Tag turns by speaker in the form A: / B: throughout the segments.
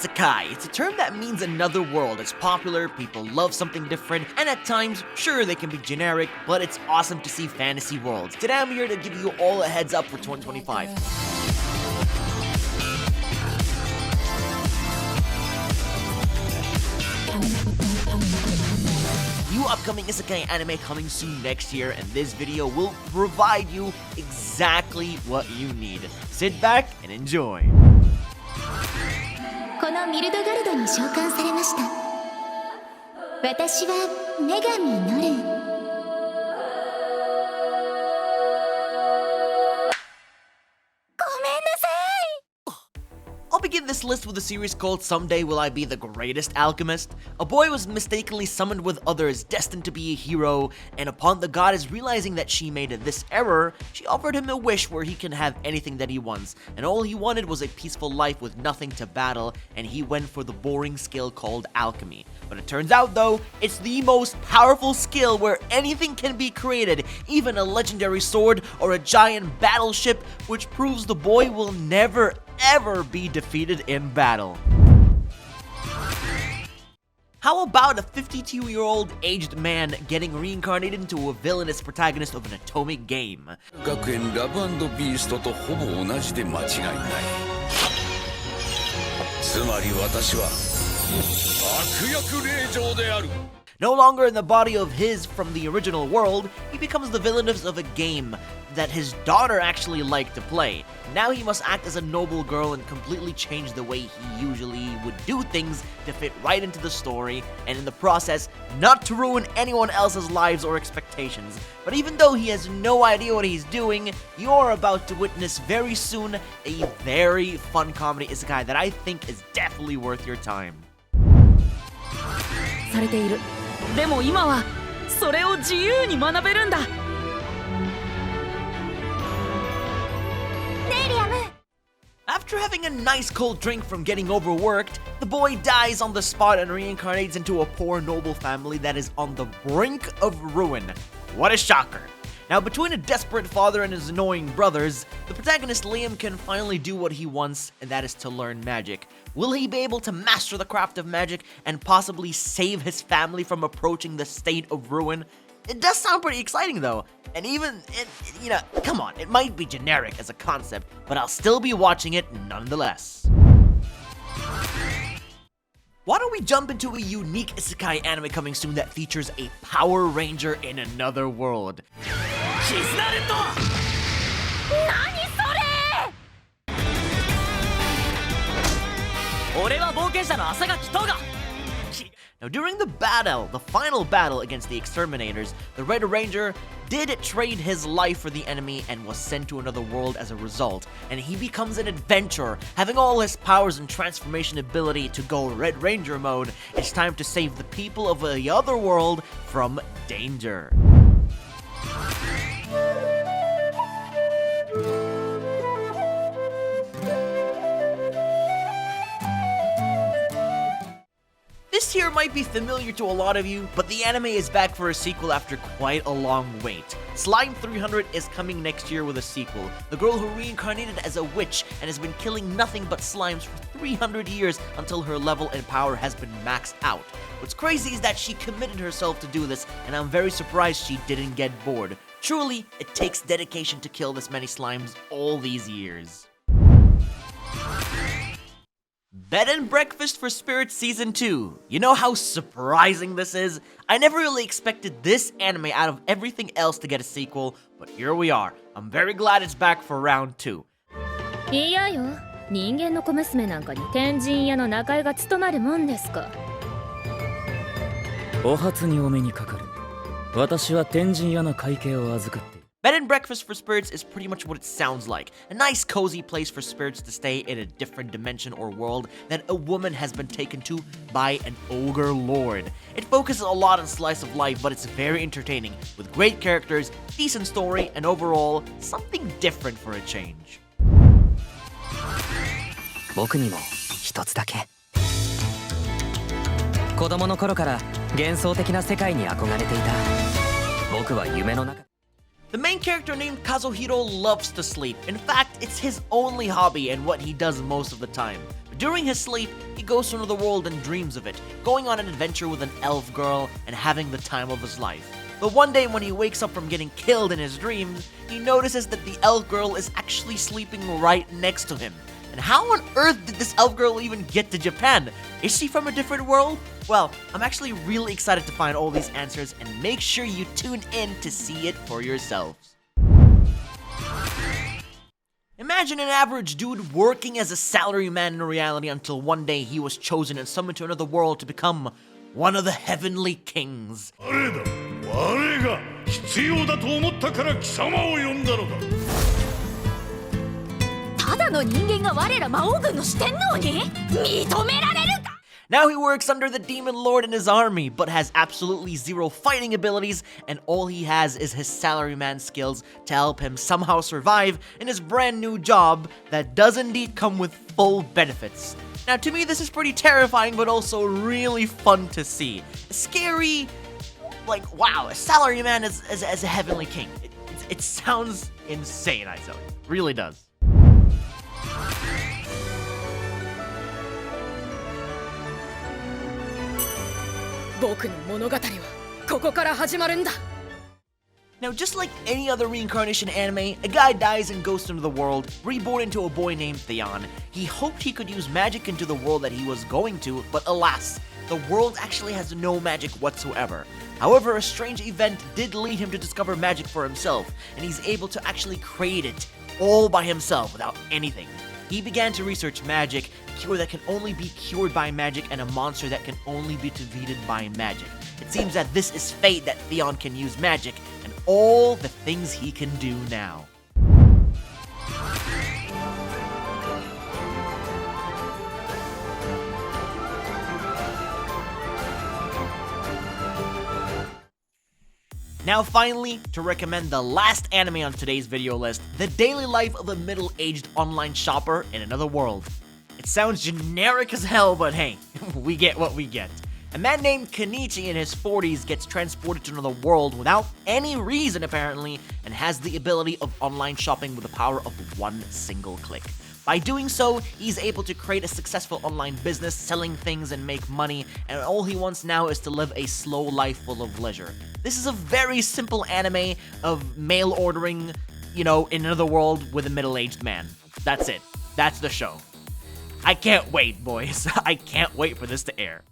A: Isekai. It's a term that means another world. It's popular, people love something different, and at times, sure, they can be generic, but it's awesome to see fantasy worlds. Today I'm here to give you all a heads up for 2025. New upcoming Isekai anime coming soon next year, and this video will provide you exactly what you need. Sit back and enjoy.
B: このミルドガルドに召喚されました。私は女神ノルン。
A: I'll begin this list with a series called Someday Will I Be the Greatest Alchemist? A boy was mistakenly summoned with others, destined to be a hero, and upon the goddess realizing that she made this error, she offered him a wish where he can have anything that he wants, and all he wanted was a peaceful life with nothing to battle, and he went for the boring skill called alchemy. But it turns out though, it's the most powerful skill where anything can be created, even a legendary sword or a giant battleship, which proves the boy will never ever be defeated in battle. How about a 52-year-old aged man getting reincarnated into a villainous protagonist of an atomic game?
C: 学園ラブ&ビーストとほぼ同じで間違いない。つまり私は悪役令嬢である。
A: No longer in the body of his from the original world, he becomes the villain of a game that his daughter actually liked to play. Now he must act as a noble girl and completely change the way he usually would do things to fit right into the story, and in the process, not to ruin anyone else's lives or expectations. But even though he has no idea what he's doing, you're about to witness very soon a very fun comedy isekai that I think is definitely worth your time.
D: されている。でも今はそれを自由に学べるんだ。
A: After having a nice cold drink from getting overworked, the boy dies on the spot and reincarnates into a poor noble family that is on the brink of ruin. What a shocker! Now, between a desperate father and his annoying brothers, the protagonist Liam can finally do what he wants, and that is to learn magic. Will he be able to master the craft of magic and possibly save his family from approaching the state of ruin? It does sound pretty exciting though, and even, come on, it might be generic as a concept, but I'll still be watching it nonetheless. Why don't we jump into a unique isekai anime coming soon that features a Power Ranger in another world? Now, during the final battle against the exterminators, the Red Ranger did trade his life for the enemy and was sent to another world as a result, and he becomes an adventurer, having all his powers and transformation ability to go Red Ranger mode. It's time to save the people of the other world from danger. This here might be familiar to a lot of you, but the anime is back for a sequel after quite a long wait. Slime 300 is coming next year with a sequel. The girl who reincarnated as a witch and has been killing nothing but slimes for 300 years until her level and power has been maxed out. What's crazy is that she committed herself to do this, and I'm very surprised she didn't get bored. Truly, it takes dedication to kill this many slimes all these years. Bed and Breakfast for Spirits Season 2. You know how surprising this is? I never really expected this anime out of everything else to get a sequel, but here we are. I'm very glad it's back for round 2.
E: いやよ、人間の小娘なんかに天神屋の仲居が務まるもんですか。
F: お初にお目にかかる。私は天神屋の会計を預かっている。
A: Bed and Breakfast for Spirits is pretty much what it sounds like. A nice cozy place for spirits to stay in a different dimension or world that a woman has been taken to by an ogre lord. It focuses a lot on slice of life, but it's very entertaining, with great characters, decent story, and overall, something different for a change.
F: 僕にも一つだけ。子供の頃から幻想的な世界に憧れていた。僕は夢の中。
A: The main character named Kazuhiro loves to sleep. In fact, it's his only hobby and what he does most of the time. During his sleep, he goes to another world and dreams of it, going on an adventure with an elf girl and having the time of his life. But one day when he wakes up from getting killed in his dreams, he notices that the elf girl is actually sleeping right next to him. And how on earth did this elf girl even get to Japan? Is she from a different world? Well, I'm actually really excited to find all these answers, and make sure you tune in to see it for yourselves. Imagine an average dude working as a salaryman in reality until one day he was chosen and summoned to another world to become one of the heavenly kings.
C: 我が必要だと思ったから貴様を呼んだのだ。
B: ただの人間が我ら魔王軍の四天王に認められるか。
A: Now he works under the Demon Lord and his army, but has absolutely zero fighting abilities, and all he has is his salaryman skills to help him somehow survive in his brand new job that does indeed come with full benefits. Now to me this is pretty terrifying, but also really fun to see. Scary, like wow, a salaryman as a heavenly king. It sounds insane, I tell you. It really does. Now, just like any other reincarnation anime, a guy dies and goes into the world, reborn into a boy named Theon. He hoped he could use magic into the world that he was going to, but alas, the world actually has no magic whatsoever. However, a strange event did lead him to discover magic for himself, and he's able to actually create it all by himself without anything. He began to research magic, a cure that can only be cured by magic, and a monster that can only be defeated by magic. It seems that this is fate, that Theon can use magic, and all the things he can do now. Now finally, to recommend the last anime on today's video list, the daily life of a middle-aged online shopper in another world. It sounds generic as hell, but hey, we get what we get. A man named Kenichi in his 40s gets transported to another world without any reason apparently, and has the ability of online shopping with the power of one single click. By doing so, he's able to create a successful online business, selling things and make money, and all he wants now is to live a slow life full of leisure. This is a very simple anime of mail ordering, in another world with a middle-aged man. That's it. That's the show. I can't wait, boys. I can't wait for this to air.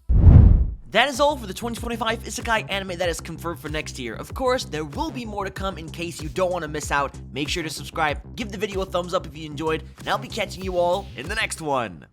A: That is all for the 2025 Isekai anime that is confirmed for next year. Of course, there will be more to come in case you don't want to miss out. Make sure to subscribe, give the video a thumbs up if you enjoyed, and I'll be catching you all in the next one.